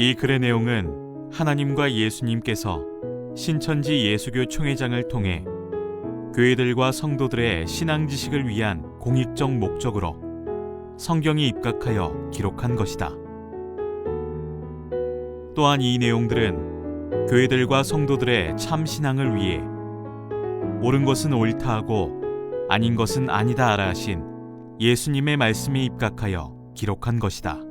이 글의 내용은 하나님과 예수님께서 신천지 예수교 총회장을 통해 교회들과 성도들의 신앙 지식을 위한 공익적 목적으로 성경에 입각하여 기록한 것이다. 또한 이 내용들은 교회들과 성도들의 참 신앙을 위해 옳은 것은 옳다 하고 아닌 것은 아니다 하라 하신 예수님의 말씀에 입각하여 기록한 것이다.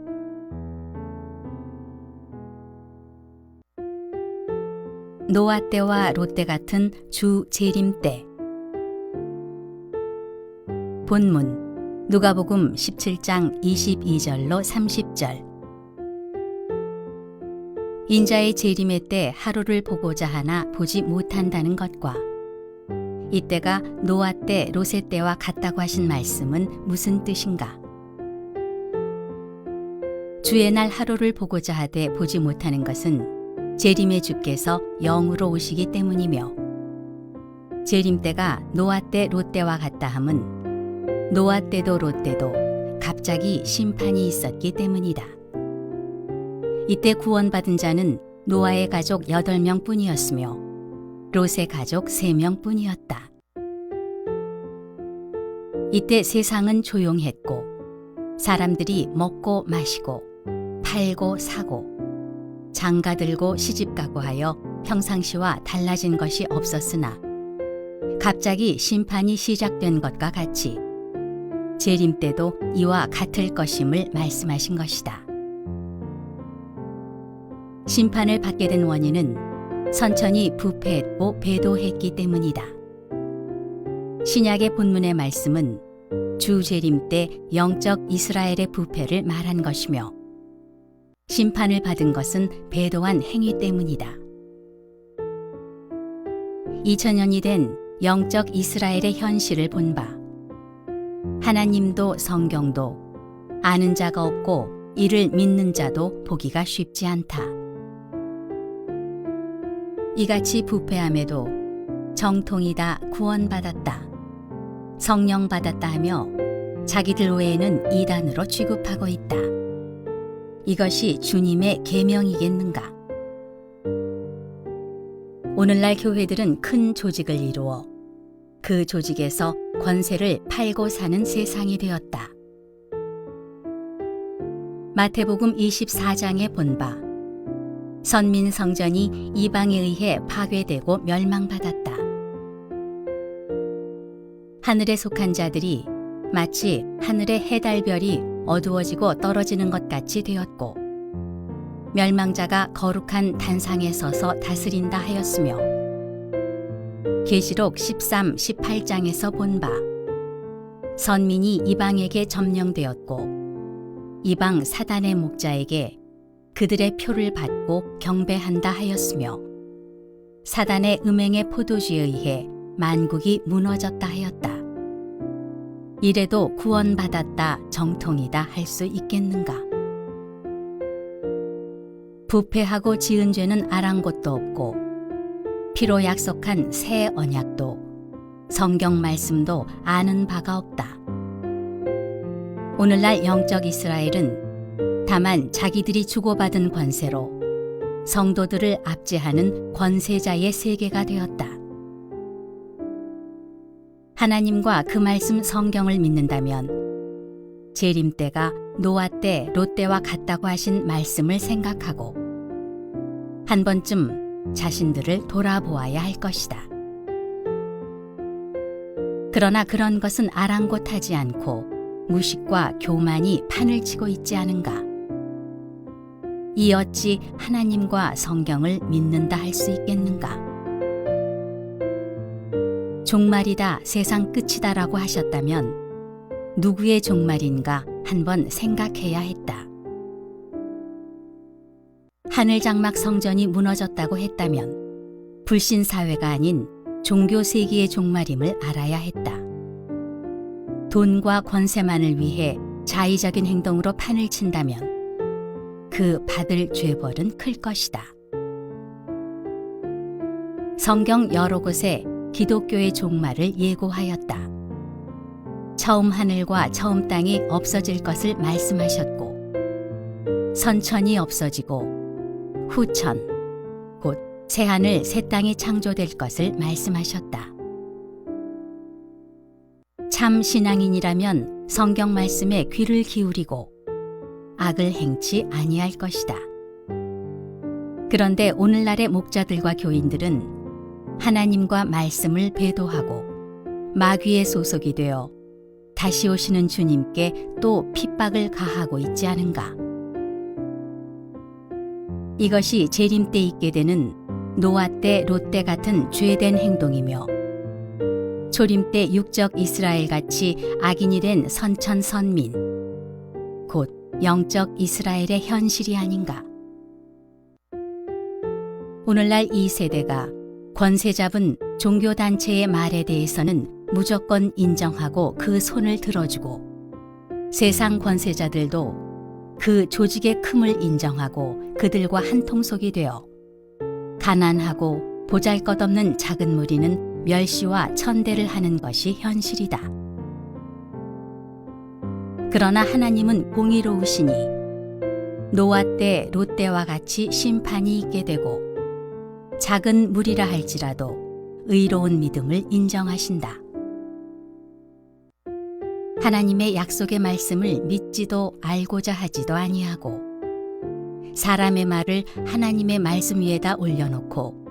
노아 때와 롯 때 같은 주 재림 때. 본문 누가복음 17장 22절로 30절. 인자의 재림의 때 하루를 보고자 하나 보지 못한다는 것과 이때가 노아 때 롯의 때와 같다고 하신 말씀은 무슨 뜻인가? 주의 날 하루를 보고자 하되 보지 못하는 것은 재림의 주께서 영으로 오시기 때문이며, 재림 때가 노아 때 롯 때와 같다 함은 노아 때도 롯 때도 갑자기 심판이 있었기 때문이다. 이때 구원받은 자는 노아의 가족 8명 뿐이었으며 롯의 가족 3명 뿐이었다. 이때 세상은 조용했고 사람들이 먹고 마시고 팔고 사고 장가 들고 시집가고 하여 평상시와 달라진 것이 없었으나 갑자기 심판이 시작된 것과 같이 재림 때도 이와 같을 것임을 말씀하신 것이다. 심판을 받게 된 원인은 선천이 부패했고 배도했기 때문이다. 신약의 본문의 말씀은 주 재림 때 영적 이스라엘의 부패를 말한 것이며, 심판을 받은 것은 배도한 행위 때문이다. 2000년이 된 영적 이스라엘의 현실을 본 바, 하나님도 성경도 아는 자가 없고 이를 믿는 자도 보기가 쉽지 않다. 이같이 부패함에도 정통이다, 구원받았다, 성령 받았다 하며 자기들 외에는 이단으로 취급하고 있다. 이것이 주님의 계명이겠는가? 오늘날 교회들은 큰 조직을 이루어 그 조직에서 권세를 팔고 사는 세상이 되었다. 마태복음 24장에 본 바, 선민 성전이 이방에 의해 파괴되고 멸망받았다. 하늘에 속한 자들이 마치 하늘의 해달별이 어두워지고 떨어지는 것 같이 되었고, 멸망자가 거룩한 단상에 서서 다스린다 하였으며, 계시록 13, 18장에서 본 바, 선민이 이방에게 점령되었고 이방 사단의 목자에게 그들의 표를 받고 경배한다 하였으며, 사단의 음행의 포도주에 의해 만국이 무너졌다 하였다. 이래도 구원받았다, 정통이다 할 수 있겠는가? 부패하고 지은 죄는 아랑곳도 없고 피로 약속한 새 언약도 성경 말씀도 아는 바가 없다. 오늘날 영적 이스라엘은 다만 자기들이 주고받은 권세로 성도들을 압제하는 권세자의 세계가 되었다. 하나님과 그 말씀 성경을 믿는다면 재림 때가 노아 때, 롯 때와 같다고 하신 말씀을 생각하고 한 번쯤 자신들을 돌아보아야 할 것이다. 그러나 그런 것은 아랑곳하지 않고 무식과 교만이 판을 치고 있지 않은가? 이 어찌 하나님과 성경을 믿는다 할 수 있겠는가? 종말이다, 세상 끝이다라고 하셨다면 누구의 종말인가 한번 생각해야 했다. 하늘 장막 성전이 무너졌다고 했다면 불신 사회가 아닌 종교 세계의 종말임을 알아야 했다. 돈과 권세만을 위해 자의적인 행동으로 판을 친다면 그 받을 죄벌은 클 것이다. 성경 여러 곳에 기독교의 종말을 예고하였다. 처음 하늘과 처음 땅이 없어질 것을 말씀하셨고, 선천이 없어지고 후천, 곧 새하늘 새 땅이 창조될 것을 말씀하셨다. 참 신앙인이라면 성경 말씀에 귀를 기울이고 악을 행치 아니할 것이다. 그런데 오늘날의 목자들과 교인들은 하나님과 말씀을 배도하고 마귀의 소속이 되어 다시 오시는 주님께 또 핍박을 가하고 있지 않은가? 이것이 재림 때 있게 되는 노아 때, 롯 때 같은 죄된 행동이며 초림 때 육적 이스라엘 같이 악인이 된 선천선민, 곧 영적 이스라엘의 현실이 아닌가? 오늘날 이 세대가 권세 잡은 종교단체의 말에 대해서는 무조건 인정하고 그 손을 들어주고 세상 권세자들도 그 조직의 큼을 인정하고 그들과 한통속이 되어 가난하고 보잘것없는 작은 무리는 멸시와 천대를 하는 것이 현실이다. 그러나 하나님은 공의로우시니 노아 때, 롯 때와 같이 심판이 있게 되고 작은 무리라 할지라도 의로운 믿음을 인정하신다. 하나님의 약속의 말씀을 믿지도 알고자 하지도 아니하고 사람의 말을 하나님의 말씀 위에다 올려놓고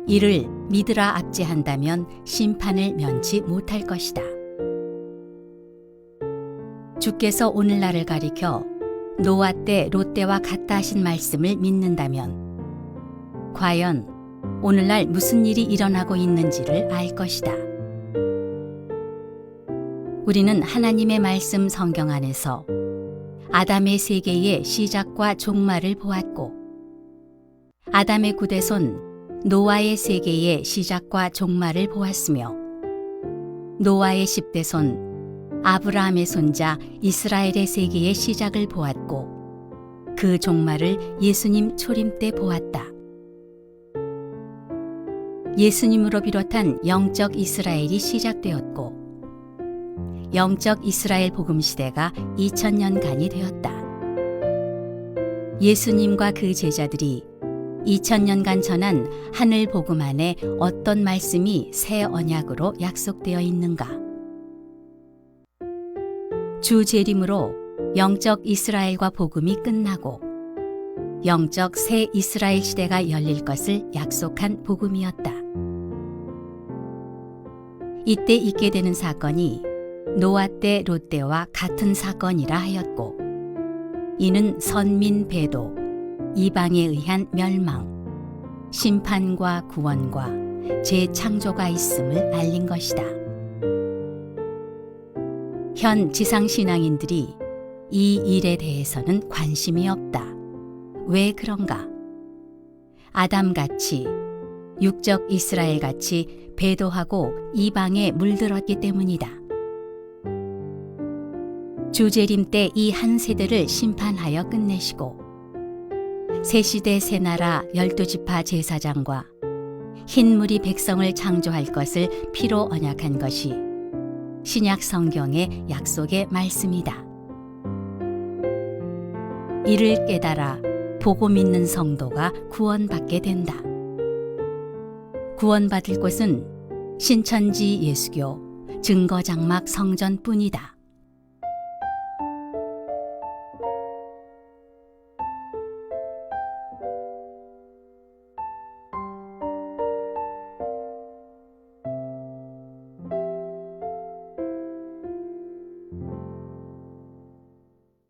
이를 믿으라 압제한다면 심판을 면치 못할 것이다. 주께서 오늘날을 가리켜 노아 때, 롯 때와 같다 하신 말씀을 믿는다면 과연 오늘날 무슨 일이 일어나고 있는지를 알 것이다. 우리는 하나님의 말씀 성경 안에서 아담의 세계의 시작과 종말을 보았고 아담의 구대손 노아의 세계의 시작과 종말을 보았으며 노아의 10대손 아브라함의 손자 이스라엘의 세계의 시작을 보았고 그 종말을 예수님 초림 때 보았다. 예수님으로 비롯한 영적 이스라엘이 시작되었고 영적 이스라엘 복음 시대가 2000년간이 되었다. 예수님과 그 제자들이 2000년간 전한 하늘 복음 안에 어떤 말씀이 새 언약으로 약속되어 있는가? 주 재림으로 영적 이스라엘과 복음이 끝나고 영적 새 이스라엘 시대가 열릴 것을 약속한 복음이었다. 이때 있게 되는 사건이 노아 때, 롯 때와 같은 사건이라 하였고 이는 선민 배도, 이방에 의한 멸망, 심판과 구원과 재창조가 있음을 알린 것이다. 현 지상신앙인들이 이 일에 대해서는 관심이 없다. 왜 그런가? 아담같이 육적 이스라엘같이 배도하고 이방에 물들었기 때문이다. 주재림 때 이 한 세대를 심판하여 끝내시고 새 시대 새 나라 12지파 제사장과 흰무리 백성을 창조할 것을 피로 언약한 것이 신약 성경의 약속의 말씀이다. 이를 깨달아 보고 믿는 성도가 구원받게 된다. 구원받을 곳은 신천지 예수교 증거장막 성전뿐이다.